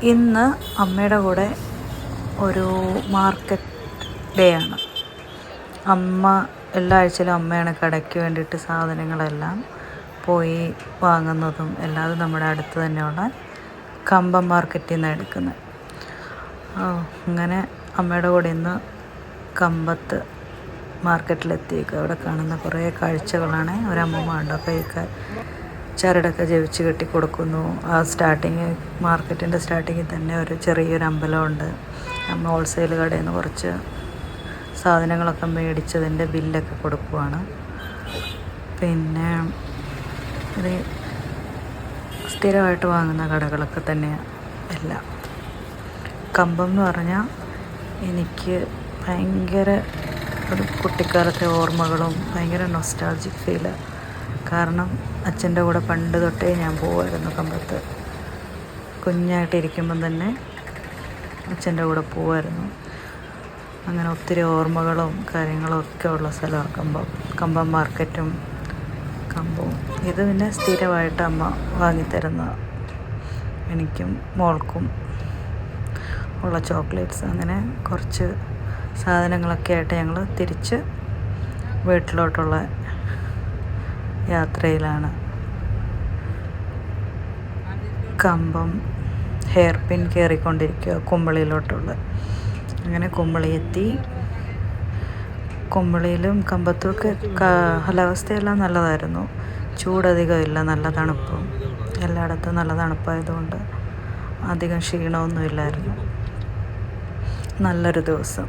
ഇന്ന് അമ്മയുടെ കൂടെ ഒരു മാർക്കറ്റ് ഡേ ആണ്. അമ്മ എല്ലാ ആഴ്ചയിലും അമ്മയാണ് കടയ്ക്ക് വേണ്ടിയിട്ട് സാധനങ്ങളെല്ലാം പോയി വാങ്ങുന്നതും എല്ലാതും നമ്മുടെ അടുത്ത് തന്നെയുള്ള കമ്പം മാർക്കറ്റിൽ നിന്നാണ് എടുക്കുന്നത്. അങ്ങനെ അമ്മയുടെ കൂടെ ഇന്ന് കമ്പത്ത് മാർക്കറ്റിലെത്തിയേക്കുക. അവിടെ കാണുന്ന കുറേ കാഴ്ചകളാണ്. ഒരമ്മൂമ്മ ഉണ്ട്, കൈക്ക് ചരടൊക്കെ ജപിച്ച് കെട്ടി കൊടുക്കുന്നു. ആ മാർക്കറ്റിൻ്റെ സ്റ്റാർട്ടിങ്ങിൽ തന്നെ ഒരു ചെറിയൊരു അമ്പലമുണ്ട്. അമ്മ ഹോൾസെയിൽ കടയിൽ നിന്ന് കുറച്ച് സാധനങ്ങളൊക്കെ മേടിച്ചതിൻ്റെ ബില്ലൊക്കെ കൊടുക്കുവാണ്. പിന്നെ ഇത് സ്ഥിരമായിട്ട് വാങ്ങുന്ന കടകളൊക്കെ തന്നെയാണ് എല്ലാം. കമ്പം എന്ന് പറഞ്ഞാൽ എനിക്ക് ഭയങ്കര ഒരു കുട്ടിക്കാലത്തെ ഓർമ്മകളും ഭയങ്കര നൊസ്റ്റാൾജിക് ഫീല്. കാരണം അച്ഛൻ്റെ കൂടെ പണ്ട് തൊട്ടേ ഞാൻ പോകുമായിരുന്നു കമ്പത്ത്. കുഞ്ഞായിട്ടിരിക്കുമ്പം തന്നെ അച്ഛൻ്റെ കൂടെ പോകുമായിരുന്നു. അങ്ങനെ ഒത്തിരി ഓർമ്മകളും കാര്യങ്ങളും ഒക്കെ ഉള്ള സ്ഥലമാണ് കമ്പം മാർക്കറ്റും കമ്പവും. ഇത് പിന്നെ സ്ഥിരമായിട്ട് അമ്മ വാങ്ങിത്തരുന്ന എനിക്കും മോൾക്കും ഉള്ള ചോക്ലേറ്റ്സ്. അങ്ങനെ കുറച്ച് സാധനങ്ങളൊക്കെ ആയിട്ട് ഞങ്ങൾ തിരിച്ച് വീട്ടിലോട്ടുള്ള യാത്രയിലാണ്. കമ്പം ഹെയർ പിൻ കയറിക്കൊണ്ടിരിക്കുക കുമ്പളിയിലോട്ടുള്ള. അങ്ങനെ കുമ്പളി എത്തി. കുമ്പളിയിലും കമ്പത്തുമൊക്കെ കാലാവസ്ഥയെല്ലാം നല്ലതായിരുന്നു. ചൂടധികം ഇല്ല, നല്ല തണുപ്പും. എല്ലായിടത്തും നല്ല തണുപ്പായതുകൊണ്ട് അധികം ക്ഷീണമൊന്നുമില്ലായിരുന്നു. നല്ലൊരു ദിവസം.